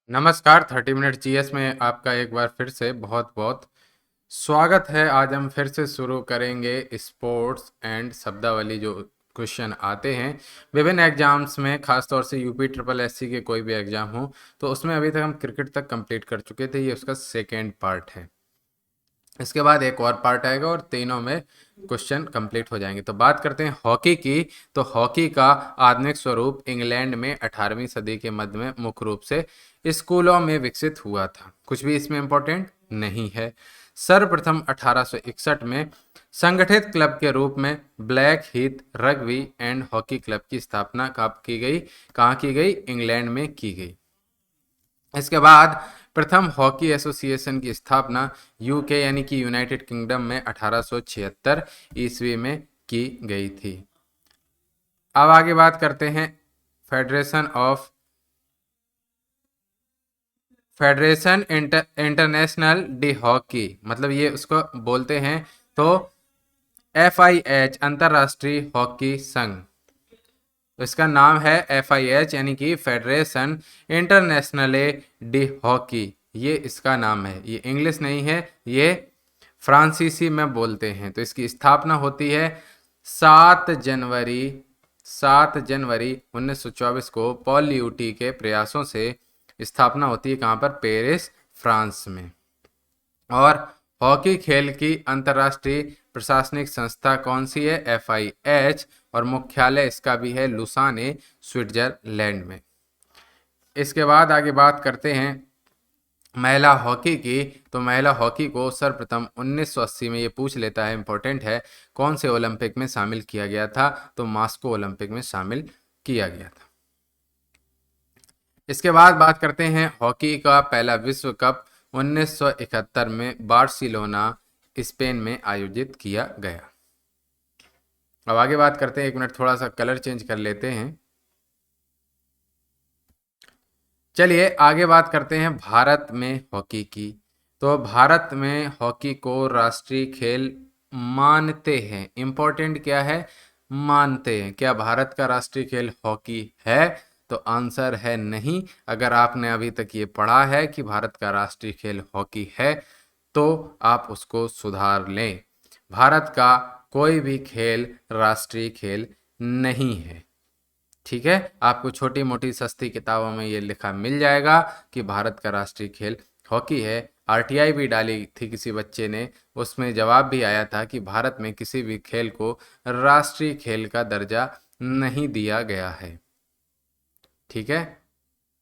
नमस्कार 30 minute GS में आपका एक बार फिर से बहुत बहुत स्वागत है। आज हम फिर से शुरू करेंगे स्पोर्ट्स एंड शब्दावली जो क्वेश्चन आते हैं विभिन्न एग्जाम्स में, खासतौर से यूपी ट्रिपल एससी के कोई भी एग्जाम हो तो उसमें अभी तक हम क्रिकेट तक कंप्लीट कर चुके थे। ये उसका सेकेंड पार्ट है। इसके बाद एक और पार्ट आएगा और तीनों में क्वेश्चन कंप्लीट हो जाएंगे। तो बात करते हैं हॉकी की। तो हॉकी का आधुनिक स्वरूप इंग्लैंड में 18वीं सदी के मध्य में मुख्य रूप से स्कूलों में विकसित हुआ था। कुछ भी इसमें इंपॉर्टेंट नहीं है। सर्वप्रथम 1861 में संगठित क्लब के रूप में black Heath rugby and hockey club की स्थापना कब की गई? कहाँ की गई? इंग्लैंड में की गई। इसके बाद प्रथम हॉकी एसोसिएशन की स्थापना यूके यानी कि यूनाइटेड किंगडम में 1876 ईस्वी में की गई थी। अब आगे बात करते हैं फेडरेशन इंटरनेशनल डी हॉकी, मतलब ये उसको बोलते हैं। तो FIH अंतरराष्ट्रीय हॉकी संघ, तो इसका नाम है FIH यानी कि फेडरेशन इंटरनेशनले डी हॉकी। ये इसका नाम है, ये इंग्लिश नहीं है, ये फ्रांसीसी में बोलते हैं। तो इसकी स्थापना होती है 7 जनवरी 1924 को पॉल ल्यूटी के प्रयासों से स्थापना होती है। कहाँ पर? पेरिस, फ्रांस में। और हॉकी खेल की अंतर्राष्ट्रीय प्रशासनिक संस्था कौन सी है? FIH, और मुख्यालय इसका भी है लुसाने, स्विट्जरलैंड में। इसके बाद आगे बात करते हैं महिला हॉकी की। तो महिला हॉकी को सर्वप्रथम 1980 में, ये पूछ लेता है, इंपॉर्टेंट है, कौन से ओलंपिक में शामिल किया गया था? तो मास्को ओलंपिक में शामिल किया गया था। इसके बाद बात करते हैं हॉकी का पहला विश्व कप 1971 में बार्सिलोना, स्पेन में आयोजित किया गया। अब आगे बात करते हैं, एक मिनट थोड़ा सा कलर चेंज कर लेते हैं। चलिए आगे बात करते हैं भारत में हॉकी की। तो भारत में हॉकी को राष्ट्रीय खेल मानते हैं। इंपॉर्टेंट क्या है? मानते हैं। क्या भारत का राष्ट्रीय खेल हॉकी है? तो आंसर है नहीं। अगर आपने अभी तक ये पढ़ा है कि भारत का राष्ट्रीय खेल हॉकी है तो आप उसको सुधार लें। भारत का कोई भी खेल राष्ट्रीय खेल नहीं है। ठीक है, आपको छोटी मोटी सस्ती किताबों में ये लिखा मिल जाएगा कि भारत का राष्ट्रीय खेल हॉकी है। RTI भी डाली थी किसी बच्चे ने, उसमें जवाब भी आया था कि भारत में किसी भी खेल को राष्ट्रीय खेल का दर्जा नहीं दिया गया है। ठीक है,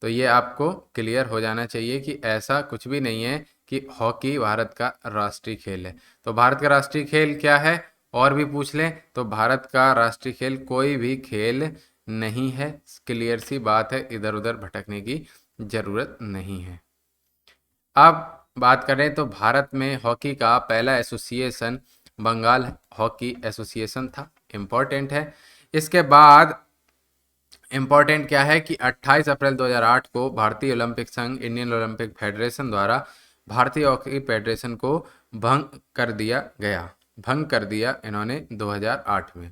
तो ये आपको क्लियर हो जाना चाहिए कि ऐसा कुछ भी नहीं है कि हॉकी भारत का राष्ट्रीय खेल है। तो भारत का राष्ट्रीय खेल क्या है और भी पूछ लें तो भारत का राष्ट्रीय खेल कोई भी खेल नहीं है। क्लियर सी बात है, इधर उधर भटकने की जरूरत नहीं है। अब बात करें तो भारत में हॉकी का पहला एसोसिएशन बंगाल हॉकी एसोसिएशन था। इम्पोर्टेंट है। इसके बाद इम्पॉर्टेंट क्या है कि 28 अप्रैल 2008 को भारतीय ओलंपिक संघ, इंडियन ओलंपिक फेडरेशन द्वारा भारतीय हॉकी फेडरेशन को भंग कर दिया इन्होंने 2008 में।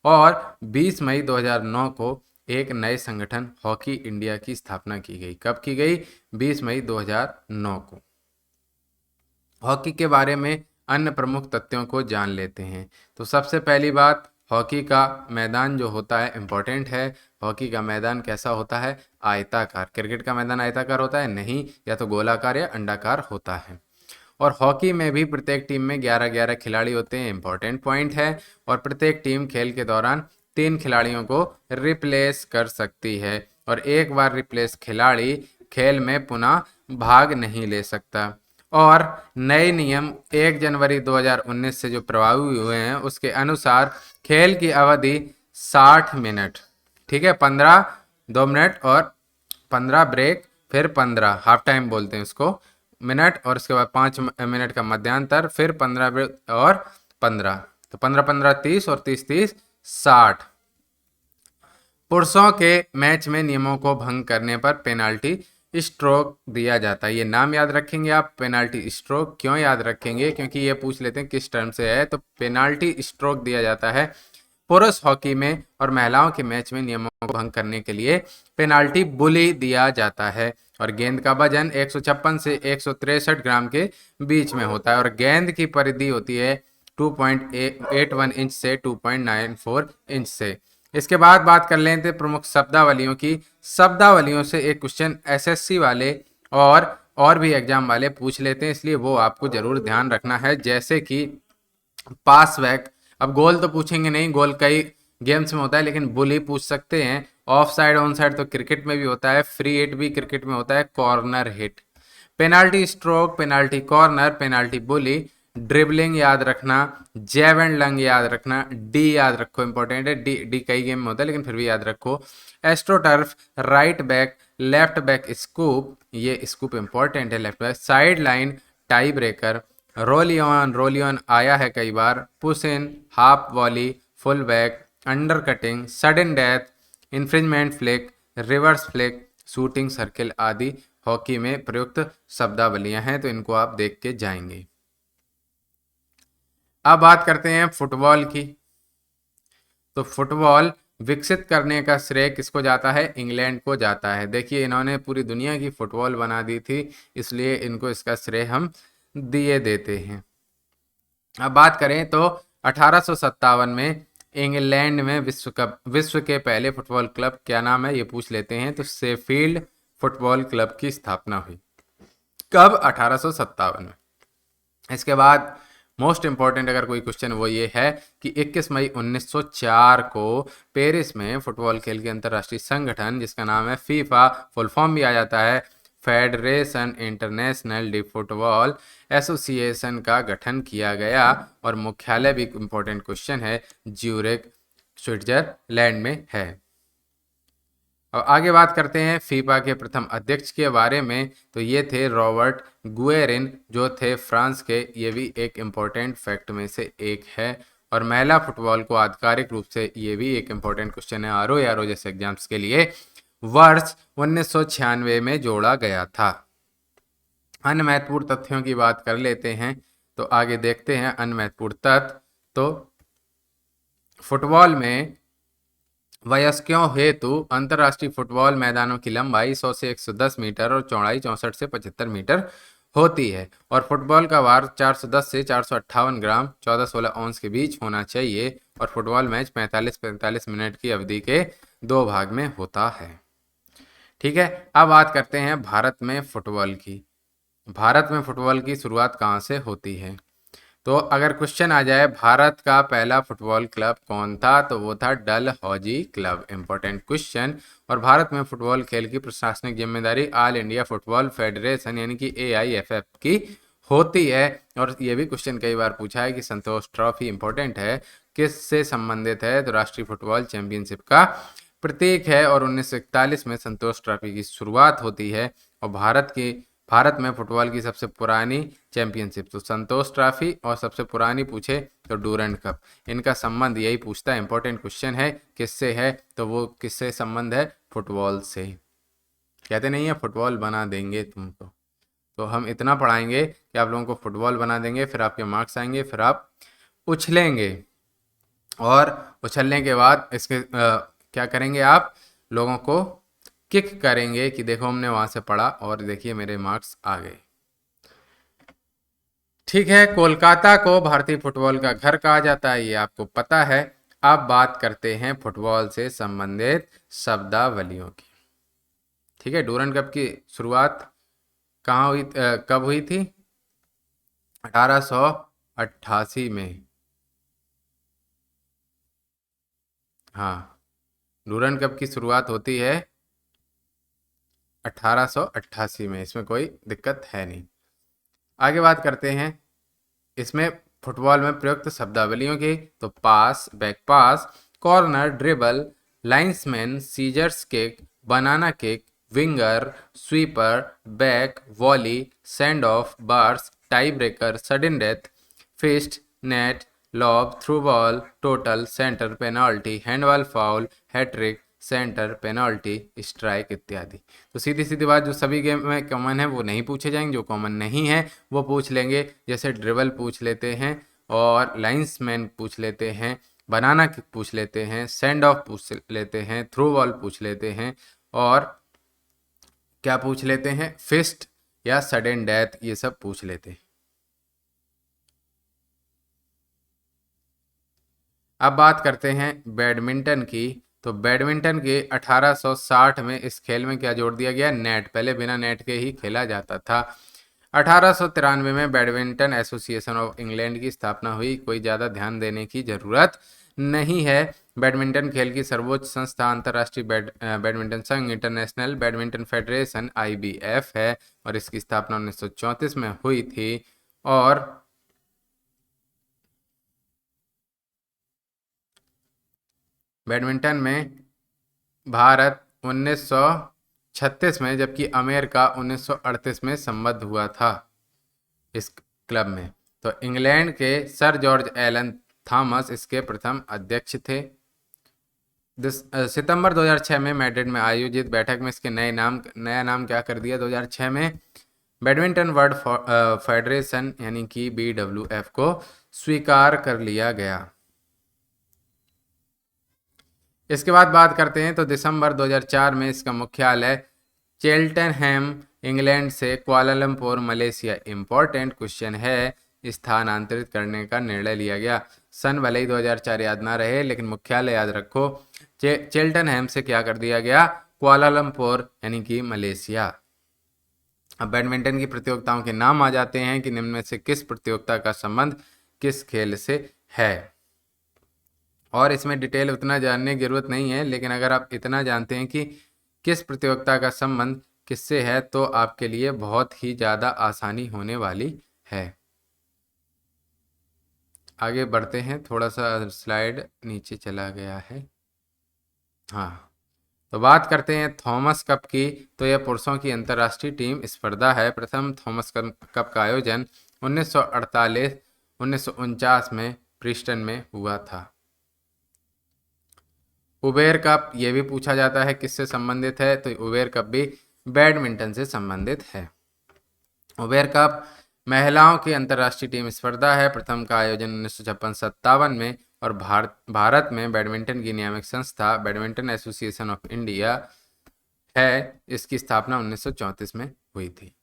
और 20 मई 2009 को एक नए संगठन हॉकी इंडिया की स्थापना की गई। कब की गई? 20 मई 2009 को। हॉकी के बारे में अन्य प्रमुख तथ्यों को जान लेते हैं। तो सबसे पहली बात, हॉकी का मैदान जो होता है इम्पोर्टेंट है। हॉकी का मैदान कैसा होता है? आयताकार। क्रिकेट का मैदान आयताकार होता है? नहीं, या तो गोलाकार या अंडाकार होता है। और हॉकी में भी प्रत्येक टीम में 11-11 खिलाड़ी होते हैं। इंपॉर्टेंट पॉइंट है। और प्रत्येक टीम खेल के दौरान 3 खिलाड़ियों को रिप्लेस कर सकती है और एक बार रिप्लेस खिलाड़ी खेल में पुनः भाग नहीं ले सकता। और नए नियम 1 जनवरी 2019 से जो प्रभावी हुए हैं उसके अनुसार खेल की अवधि 60 मिनट, ठीक है, 15 2 मिनट और 15 ब्रेक, फिर 15 हाफ टाइम बोलते हैं उसको मिनट, और उसके बाद 5 मिनट का मध्यांतर, फिर 15 ब्रेक और 15, तो 15-15 30 और 30-30 60। पुरुषों के मैच में नियमों को भंग करने पर पेनाल्टी स्ट्रोक दिया जाता है। ये नाम याद रखेंगे आप, पेनाल्टी स्ट्रोक। क्यों याद रखेंगे? क्योंकि ये पूछ लेते हैं किस टर्म से है। तो पेनाल्टी स्ट्रोक दिया जाता है पुरुष हॉकी में, और महिलाओं के मैच में नियमों को भंग करने के लिए पेनाल्टी बुली दिया जाता है। और गेंद का वजन 156 से 163 ग्राम के बीच में होता है और गेंद की परिधि होती है 2.81 इंच से 2.94 इंच से। इसके बाद बात कर लेते हैं प्रमुख शब्दावलियों की। शब्दावलियों से एक क्वेश्चन एसएससी वाले और भी एग्जाम वाले पूछ लेते हैं, इसलिए वो आपको जरूर ध्यान रखना है। जैसे कि पास बैक, अब गोल तो पूछेंगे नहीं, गोल कई गेम्स में होता है, लेकिन बुली पूछ सकते हैं। ऑफ साइड ऑन साइड तो क्रिकेट में भी होता है, फ्री हिट भी क्रिकेट में होता है, corner hit, penalty stroke, penalty corner, penalty bully, dribbling याद रखना, जैव एंड लंग याद रखना, डी याद रखो, इंपॉर्टेंट है, डी डी कई गेम में होता है लेकिन फिर भी याद रखो, astroturf, right back, left back scoop, ये स्कूप इंपॉर्टेंट है, left back, side line, tie breaker, रोलियन आया है कई बार, push in, half volley, full back, under cutting, sudden death, infringement flick, reverse flick, shooting circle आदि हॉकी में प्रयुक्त शब्दावलियां हैं, तो इनको आप देख के जाएंगे। अब बात करते हैं फुटबॉल की। तो फुटबॉल विकसित करने का श्रेय किसको जाता है? इंग्लैंड को जाता है। देखिए, इन्होंने पूरी दुनिया की फुटबॉल बना दी थी, इसलिए इनको इसका श्रेय हम दिए देते हैं। अब बात करें तो 1857 में इंग्लैंड में विश्व के पहले फुटबॉल क्लब क्या नाम है, ये पूछ लेते हैं। तो शेफील्ड फुटबॉल क्लब की स्थापना हुई कब? 1857 में। इसके बाद मोस्ट इंपॉर्टेंट अगर कोई क्वेश्चन वो ये है कि 21 मई 1904 को पेरिस में फुटबॉल खेल के अंतर्राष्ट्रीय संगठन, जिसका नाम है फीफा, फुल फॉर्म भी आ जाता है federation international D football association, का गठन किया गया और मुख्यालय भी इंपॉर्टेंट क्वेश्चन है ज्यूरिख स्विट्जरलैंड में है। और आगे बात करते हैं फीफा के प्रथम अध्यक्ष के बारे में। तो ये थे रॉबर्ट गुएरिन, जो थे फ्रांस के। ये भी एक इम्पोर्टेंट फैक्ट में से एक है। और महिला फुटबॉल को आधिकारिक रूप से, ये भी एक इम्पोर्टेंट क्वेश्चन है आरओ यारो जैसे एग्जाम्स के लिए, वर्ष 1996 में जोड़ा गया था। अन्य महत्वपूर्ण तथ्यों की बात कर लेते हैं, तो आगे देखते हैं अन्य महत्वपूर्ण तथ्य। तो फुटबॉल में वयस्कों हेतु अंतर्राष्ट्रीय फुटबॉल मैदानों की लंबाई 100 से 110 मीटर और चौड़ाई 64 से 75 मीटर होती है। और फुटबॉल का भार 410 से 458 ग्राम 14-16 औंस के बीच होना चाहिए। और फुटबॉल मैच 45-45 मिनट की अवधि के 2 भाग में होता है। ठीक है, अब बात करते हैं भारत में फुटबॉल की। भारत में फुटबॉल की शुरुआत कहाँ से होती है? तो अगर क्वेश्चन आ जाए भारत का पहला फुटबॉल क्लब कौन था, तो वो था डलहौजी क्लब, इंपॉर्टेंट क्वेश्चन। और भारत में फुटबॉल खेल की प्रशासनिक जिम्मेदारी ऑल इंडिया फुटबॉल फेडरेशन यानी कि AIFF की होती है। और ये भी क्वेश्चन कई बार पूछा है कि संतोष ट्रॉफी इंपॉर्टेंट है, किससे संबंधित है? तो राष्ट्रीय फुटबॉल चैंपियनशिप का प्रतीक है। और 1941 में संतोष ट्रॉफी की शुरुआत होती है। और भारत में फुटबॉल की सबसे पुरानी चैंपियनशिप तो संतोष ट्रॉफी, और सबसे पुरानी पूछे तो डूरंड कप। इनका संबंध यही पूछता है, इंपॉर्टेंट क्वेश्चन है किससे है, तो वो किससे संबंध है? फुटबॉल से। कहते नहीं है फुटबॉल बना देंगे तुमको, तो हम इतना पढ़ाएंगे कि आप लोगों को फुटबॉल बना देंगे, फिर आपके मार्क्स आएंगे, फिर आप उछलेंगे। और उछलने के बाद इसके क्या करेंगे? आप लोगों को किक करेंगे कि देखो हमने वहां से पढ़ा और देखिए मेरे मार्क्स आ गए। ठीक है, कोलकाता को भारतीय फुटबॉल का घर कहा जाता है, ये आपको पता है। अब बात करते हैं फुटबॉल से संबंधित शब्दावलियों की। ठीक है, डूरंड कप की शुरुआत कहाँ हुई, कब हुई थी? 1888 में। हाँ, डूरंड कप की शुरुआत होती है 1888 में, इसमें कोई दिक्कत है नहीं। आगे बात करते हैं इसमें फुटबॉल में प्रयुक्त शब्दावलियों की। तो pass, back pass, corner, dribble, linesman, scissors kick, banana kick, winger, sweeper, back, volley, send off, bars, tie breaker, sudden death, fist, net, lob, through ball, total, centre, penalty, handball, foul, hat trick, centre, penalty, strike इत्यादि। तो सीधी सीधी बात, जो सभी game में common है वो नहीं पूछे जाएंगे, जो कॉमन नहीं है वो पूछ लेंगे। जैसे ड्रिबल पूछ लेते हैं, और लाइंसमैन पूछ लेते हैं, बनाना किक पूछ लेते हैं, सेंड ऑफ पूछ लेते हैं, थ्रू बॉल पूछ लेते हैं, और क्या पूछ लेते हैं, फिस्ट या सडन डेथ, ये सब पूछ लेते हैं। अब बात करते हैं बैडमिंटन की। तो बैडमिंटन के 1860 में इस खेल में क्या जोड़ दिया गया, नेट। पहले बिना नेट के ही खेला जाता था। 1893 में बैडमिंटन एसोसिएशन ऑफ इंग्लैंड की स्थापना हुई। कोई ज़्यादा ध्यान देने की ज़रूरत नहीं है। बैडमिंटन खेल की सर्वोच्च संस्था अंतर्राष्ट्रीय बैडमिंटन संघ, इंटरनेशनल बैडमिंटन फेडरेशन IBF है, और इसकी स्थापना 1934 में हुई थी। और बैडमिंटन में भारत 1936 में, जबकि अमेरिका 1938 में संबद्ध हुआ था इस क्लब में। तो इंग्लैंड के सर जॉर्ज एलन थॉमस इसके प्रथम अध्यक्ष थे। सितंबर 2006 में मैड्रिड में आयोजित बैठक में इसके नया नाम क्या कर दिया 2006 में, बैडमिंटन वर्ल्ड फेडरेशन यानी कि BWF को स्वीकार कर लिया गया। इसके बाद बात करते हैं तो दिसंबर 2004 में इसका मुख्यालय चेल्टनहैम इंग्लैंड से कुआलालंपुर मलेशिया, इंपॉर्टेंट क्वेश्चन है, स्थानांतरित करने का निर्णय लिया गया। सन भले ही 2004 याद ना रहे, लेकिन मुख्यालय याद रखो। चेल्टनहैम से क्या कर दिया गया, कुआलालंपुर यानी कि मलेशिया। अब बैडमिंटन की प्रतियोगिताओं के नाम आ जाते हैं कि निम्न में से किस प्रतियोगिता का संबंध किस खेल से है। और इसमें डिटेल उतना जानने की जरूरत नहीं है, लेकिन अगर आप इतना जानते हैं कि किस प्रतियोगिता का संबंध किससे है तो आपके लिए बहुत ही ज़्यादा आसानी होने वाली है। आगे बढ़ते हैं, थोड़ा सा स्लाइड नीचे चला गया है। हाँ, तो बात करते हैं थॉमस कप की। तो यह पुरुषों की अंतर्राष्ट्रीय टीम स्पर्धा है। प्रथम थॉमस कप का आयोजन 1948-1949 में प्रिस्टन में हुआ था। उबेर कप ये भी पूछा जाता है किससे संबंधित है, तो उबेर कप भी बैडमिंटन से संबंधित है। उबेर कप महिलाओं की अंतर्राष्ट्रीय टीम स्पर्धा है। प्रथम का आयोजन 1956-57 में, और भारत में बैडमिंटन की नियामक संस्था बैडमिंटन एसोसिएशन ऑफ इंडिया है। इसकी स्थापना 1934 में हुई थी।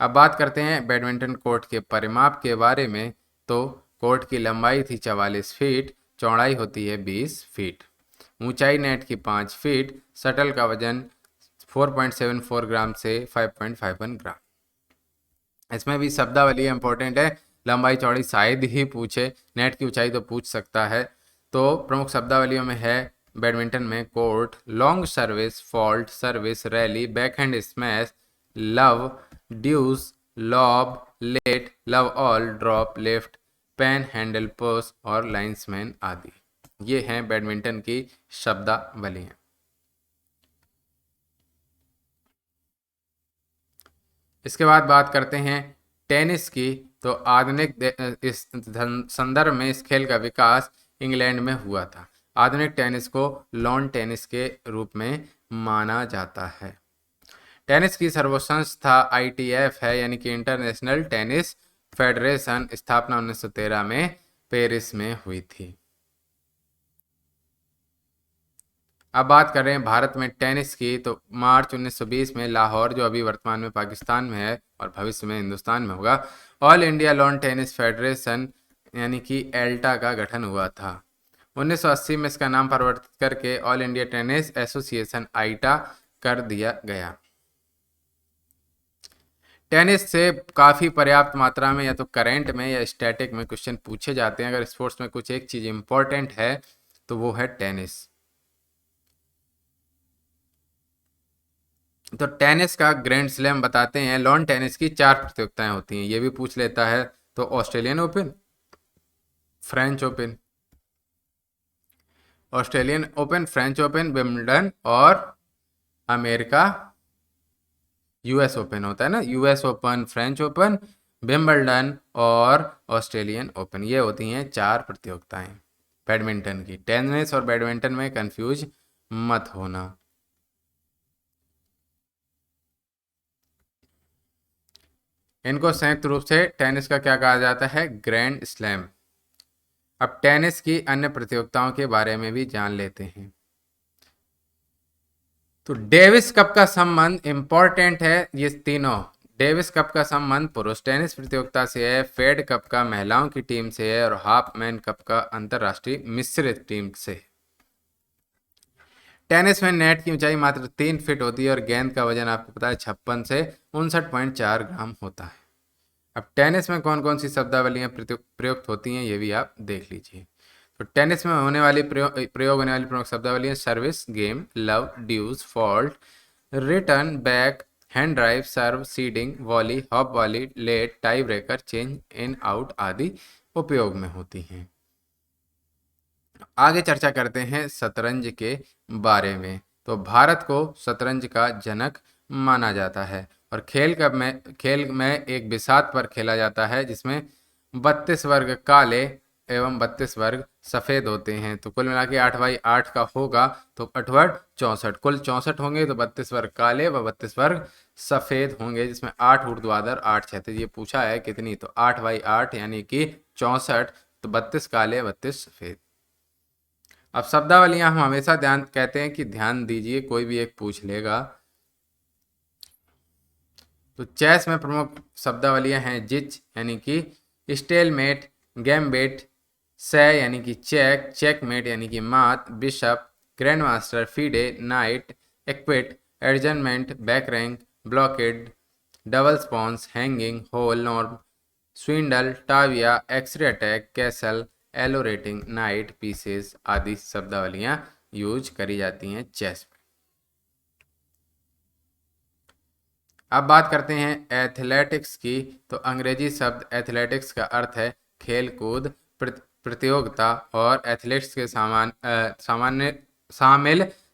अब बात करते हैं बैडमिंटन कोर्ट के परिमाप के बारे में। तो कोर्ट की लंबाई थी 44 फीट, चौड़ाई होती है 20 फीट, ऊंचाई नेट की 5 फीट, शटल का वजन 4.74 ग्राम से 5.51 ग्राम। इसमें भी शब्दावली इंपॉर्टेंट है, लंबाई चौड़ी शायद ही पूछे, नेट की ऊंचाई तो पूछ सकता है। तो प्रमुख शब्दावलियों में है बैडमिंटन में court, long service, fault, service, rally, backhand smash, love, deuce, lob, let, love all, drop, left, pen handle, post और लाइन्समैन आदि। ये हैं बैडमिंटन की शब्दावलियां। इसके बाद बात करते हैं टेनिस की। तो आधुनिक इस संदर्भ में इस खेल का विकास इंग्लैंड में हुआ था। आधुनिक टेनिस को लॉन टेनिस के रूप में माना जाता है। टेनिस की सर्वोच्च संस्था ITF है, यानी कि इंटरनेशनल टेनिस फेडरेशन। स्थापना 1913 में पेरिस में हुई थी। अब बात कर रहे हैं भारत में टेनिस की। तो मार्च 1920 में लाहौर, जो अभी वर्तमान में पाकिस्तान में है और भविष्य में हिंदुस्तान में होगा, all India lawn tennis federation यानी कि एल्टा का गठन हुआ था। 1980 में इसका नाम परिवर्तित करके All India Tennis Association AITA कर दिया गया। टेनिस से काफ़ी पर्याप्त मात्रा में या तो करेंट में या स्टैटिक में क्वेश्चन पूछे जाते हैं। अगर स्पोर्ट्स में कुछ एक चीज़ इंपॉर्टेंट है तो वो है टेनिस। तो टेनिस का ग्रैंड स्लैम बताते हैं। लॉन टेनिस की 4 प्रतियोगिताएं होती हैं, ये भी पूछ लेता है। तो Australian open, French open, Australian open, French open, Wimbledon और अमेरिका US ओपन होता है ना, US open, French open, Wimbledon और ऑस्ट्रेलियन ओपन। ये होती हैं 4 प्रतियोगिताएं बैडमिंटन की। टेनिस और बैडमिंटन में कंफ्यूज मत होना। इनको संयुक्त रूप से टेनिस का क्या कहा जाता है, ग्रैंड स्लैम। अब टेनिस की अन्य प्रतियोगिताओं के बारे में भी जान लेते हैं। तो डेविस कप का संबंध इंपॉर्टेंट है, ये तीनों। डेविस कप का संबंध पुरुष टेनिस प्रतियोगिता से है, फेड कप का महिलाओं की टीम से है और हाफमैन कप का अंतरराष्ट्रीय मिश्रित टीम से। टेनिस में नेट की ऊंचाई मात्र 3 फीट होती है और गेंद का वजन आपको पता है 56 से 59.4 ग्राम होता है। अब टेनिस में कौन कौन सी शब्दावलियां प्रयुक्त होती हैं ये भी आप देख लीजिए। तो टेनिस में होने वाली प्रयोग होने वाली प्रमुख शब्दावलियां service, game, love, deuce, fault, return, backhand drive, serve, seeding, volley, hop volley, let, tiebreaker, change, in, out आदि उपयोग में होती हैं। आगे चर्चा करते हैं शतरंज के बारे में। तो भारत को शतरंज का जनक माना जाता है और खेल में एक बिसात पर खेला जाता है जिसमें 32 वर्ग काले एवं 32 वर्ग सफेद होते हैं। तो कुल मिला के 8x8 का होगा तो 8 64, कुल 64 होंगे। तो 32 वर्ग काले व 32 वर्ग सफेद होंगे जिसमें 8 ऊर्ध्वाधर 8 क्षैतिज। ये पूछा है कितनी, तो 8x8 यानी कि 64। तो 32 काले 32 सफेद। अब शब्दावलियां हम हमेशा ध्यान कहते हैं कि ध्यान दीजिए, कोई भी एक पूछ लेगा। तो चेस में प्रमुख शब्दावलियां हैं जिच यानी कि स्टेलमेट, गैम्बिट, से यानी कि चेक, चेकमेट यानी कि मात, bishop, grand master, FIDE, knight, एक्विट, adjournment, back rank, blockade, double pawns, hanging, hole, norm, swindle, टाविया, X ray attack, castle, Elo rating, knight, pieces आदि शब्दावलियां यूज करी जाती हैं चेस में। अब बात करते हैं एथलेटिक्स की। तो अंग्रेजी शब्द एथलेटिक्स का अर्थ है खेल कूद प्रतियोगिता और एथलीट्स के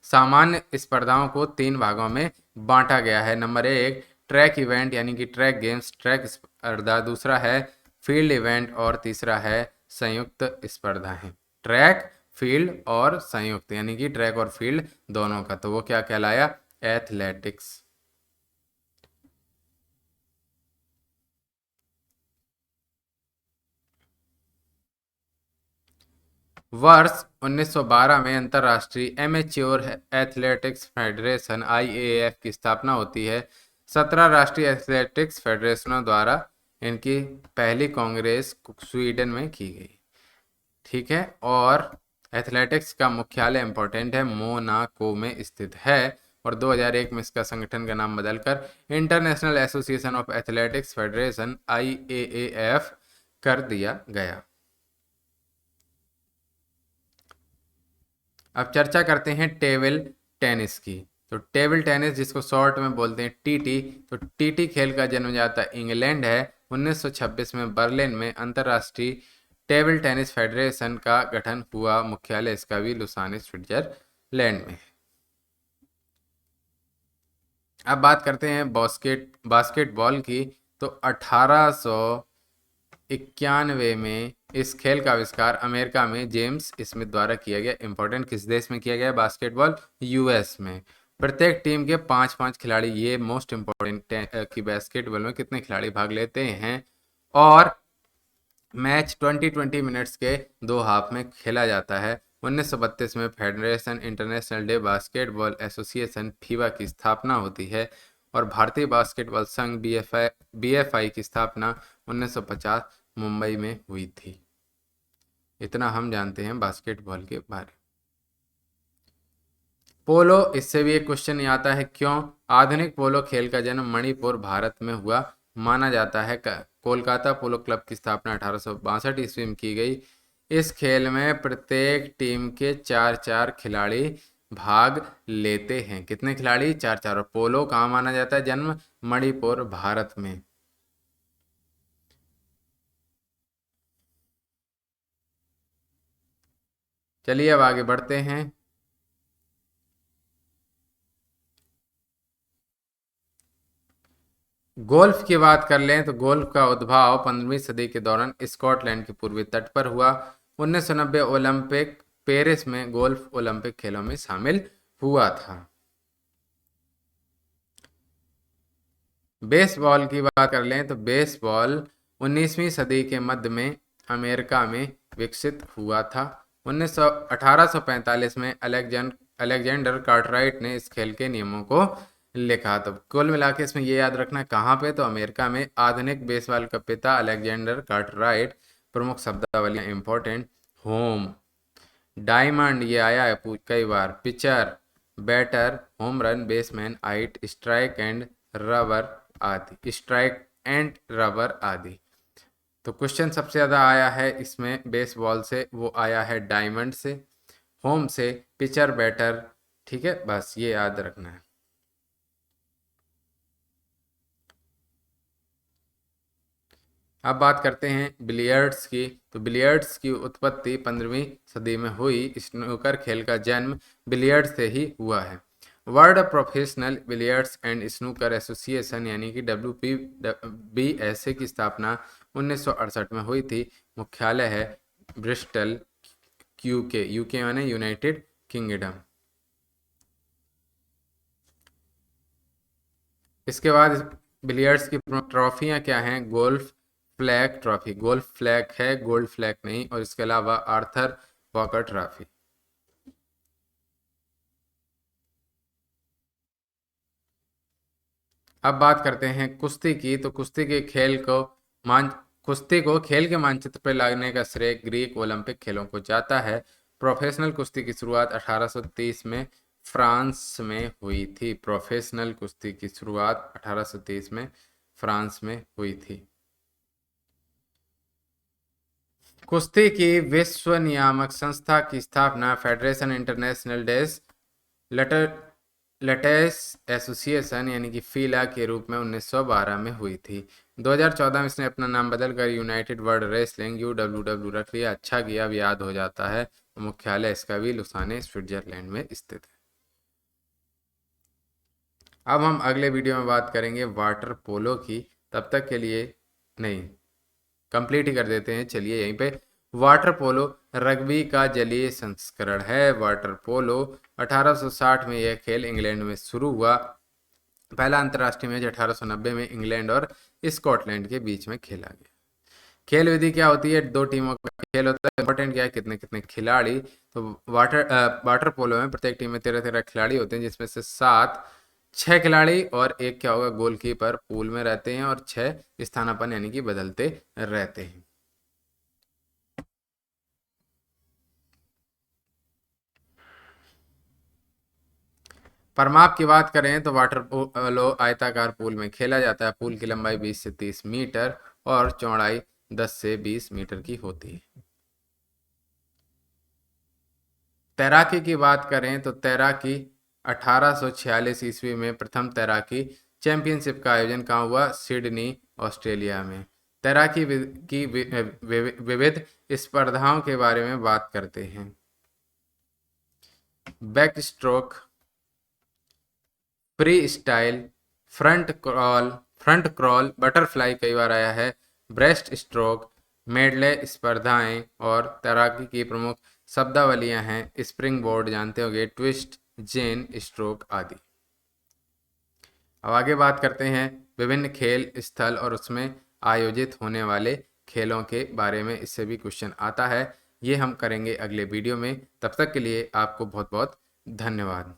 सामान्य स्पर्धाओं को 3 भागों में बांटा गया है। नंबर 1 ट्रैक इवेंट यानी कि ट्रैक गेम्स, ट्रैक स्पर्धा। दूसरा है फील्ड इवेंट और तीसरा है संयुक्त स्पर्धाएं। ट्रैक, फील्ड और संयुक्त यानी कि ट्रैक और फील्ड दोनों का, तो वो क्या कहलाया, एथलेटिक्स। वर्ष 1912 में अंतर्राष्ट्रीय एमेच्योर एथलेटिक्स फेडरेशन (IAAF) की स्थापना होती है। 17 राष्ट्रीय एथलेटिक्स फेडरेशनों द्वारा इनकी पहली कांग्रेस स्वीडन में की गई। ठीक है, और एथलेटिक्स का मुख्यालय इंपॉर्टेंट है, मोनाको में स्थित है और 2001 में इसका संगठन का नाम बदलकर international association of athletics federation (IAAF) कर दिया गया। अब चर्चा करते हैं टेबल टेनिस की। तो टेबल टेनिस जिसको शॉर्ट में बोलते हैं टीटी, तो टीटी खेल का जन्मदाता इंग्लैंड है। 1926 में बर्लिन में अंतर्राष्ट्रीय टेबल टेनिस फेडरेशन का गठन हुआ। मुख्यालय इसका भी लुसाने स्विट्जरलैंड में है। अब बात करते हैं बास्केटबॉल की। तो 1891 में इस खेल का आविष्कार अमेरिका में जेम्स स्मिथ द्वारा किया गया। इंपॉर्टेंट किस देश में किया गया बास्केटबॉल, यूएस में। प्रत्येक टीम के 5-5 खिलाड़ी, ये मोस्ट इंपॉर्टेंट कि बास्केटबॉल में कितने खिलाड़ी भाग लेते हैं। और मैच 20-20 मिनट्स के 2 हाफ में खेला जाता है। 1932 में federation international day basketball association (FIBA) की स्थापना होती है और भारतीय बास्केटबॉल संघ (BFI) की स्थापना 1950 मुंबई में हुई थी। इतना हम जानते हैं बास्केटबॉल के बारे में। पोलो, इससे भी एक क्वेश्चन आता है, क्यों आधुनिक पोलो खेल का जन्म मणिपुर, भारत में हुआ माना जाता है। कोलकाता पोलो क्लब की स्थापना 1862 ईस्वी में की गई। इस खेल में प्रत्येक टीम के 4-4 खिलाड़ी भाग लेते हैं। कितने खिलाड़ी, 4-4। और पोलो कहाँ माना जाता है जन्म, मणिपुर, भारत में। चलिए अब आगे बढ़ते हैं। गोल्फ की बात कर लें तो गोल्फ का उद्भव 15वीं सदी के दौरान स्कॉटलैंड के पूर्वी तट पर हुआ। 1990 ओलंपिक पेरिस में गोल्फ ओलंपिक खेलों में शामिल हुआ था। बेसबॉल की बात कर लें तो बेसबॉल 19वीं सदी के मध्य में अमेरिका में विकसित हुआ था। 1845 में अलेक्जेंडर कार्टराइट ने इस खेल के नियमों को लिखा। तो कुल मिला के इसमें ये याद रखना कहाँ पे, तो अमेरिका में। आधुनिक बेसबॉल का पिता अलेक्जेंडर कार्टराइट। प्रमुख शब्दावलियां इंपॉर्टेंट, होम, डायमंड ये आया है कई बार, pitcher, batter, home run, baseman, height, strike and rubber आदि, स्ट्राइक एंड रबर आदि। तो क्वेश्चन सबसे ज़्यादा आया है इसमें बेसबॉल से, वो आया है डायमंड से, होम से, पिचर, बैटर। ठीक है, बस ये याद रखना है। अब बात करते हैं बिलियर्ड्स की। तो बिलियर्ड्स की उत्पत्ति 15वीं सदी में हुई। स्नूकर खेल का जन्म बिलियर्ड्स से ही हुआ है। World professional billiards and snooker association यानी कि WPBSA की स्थापना 1968 में हुई थी। मुख्यालय है ब्रिस्टल, यूके। यूके माने यूनाइटेड किंगडम। इसके बाद बिलियर्ड्स की ट्रॉफियां क्या हैं? Golf flag trophy, golf flag है, गोल्ड फ्लैग नहीं। और इसके अलावा आर्थर वॉकर ट्रॉफी। अब बात करते हैं कुश्ती की। तो मान कुश्ती को खेल के मानचित्र पर लाने का श्रेय ग्रीक ओलंपिक खेलों को जाता है। प्रोफेशनल कुश्ती की शुरुआत 1830 में फ्रांस में हुई थी। प्रोफेशनल कुश्ती की शुरुआत 1830 में फ्रांस में हुई थी। कुश्ती की विश्व नियामक संस्था की स्थापना फेडरेशन इंटरनेशनल डेस लटेस एसोसिएशन यानी कि फीला के रूप में 1912 में हुई थी। 2014 में इसने अपना नाम बदलकर यूनाइटेड वर्ल्ड रेसलिंग UWW रख लिया। अच्छा किया, अब याद हो जाता है। मुख्यालय इसका भी लुसाने स्विट्जरलैंड में स्थित है। अब हम अगले वीडियो में बात करेंगे वाटर पोलो की। तब तक के लिए नहीं, कंप्लीट ही कर देते हैं। चलिए यहीं पे, वाटर पोलो रग्बी का जलीय संस्करण है। वाटर पोलो 1860 में यह खेल इंग्लैंड में शुरू हुआ। पहला अंतर्राष्ट्रीय मैच 1890 में इंग्लैंड और स्कॉटलैंड के बीच में खेला गया। खेल विधि क्या होती है? दो टीमों का खेल होता है। इंपॉर्टेंट क्या है? कितने कितने खिलाड़ी। तो वाटर पोलो में प्रत्येक टीम में 13-13 खिलाड़ी होते हैं, जिसमें से 6 खिलाड़ी और एक क्या होगा, गोलकीपर पूल में रहते हैं, और 6 स्थानापन्न यानी कि बदलते रहते हैं। परमाप की बात करें तो वाटर पोलो आयताकार पूल में खेला जाता है। पूल की लंबाई 20 से 30 मीटर और चौड़ाई 10 से 20 मीटर की होती है। तैराकी की बात करें तो तैराकी 1846 ईस्वी में प्रथम तैराकी चैंपियनशिप का आयोजन कहाँ हुआ? सिडनी, ऑस्ट्रेलिया में। तैराकी की विविध स्पर्धाओं के बारे में बात करते हैं। Back stroke, free style, front crawl, butterfly कई बार आया है, ब्रेस्ट स्ट्रोक, मेडले स्पर्धाएं। और तैराकी की प्रमुख शब्दावलियां हैं स्प्रिंग बोर्ड जानते होंगे, ट्विस्ट, जेन स्ट्रोक आदि। अब आगे बात करते हैं विभिन्न खेल स्थल और उसमें आयोजित होने वाले खेलों के बारे में। इससे भी क्वेश्चन आता है, ये हम करेंगे अगले वीडियो में। तब तक के लिए आपको बहुत बहुत धन्यवाद।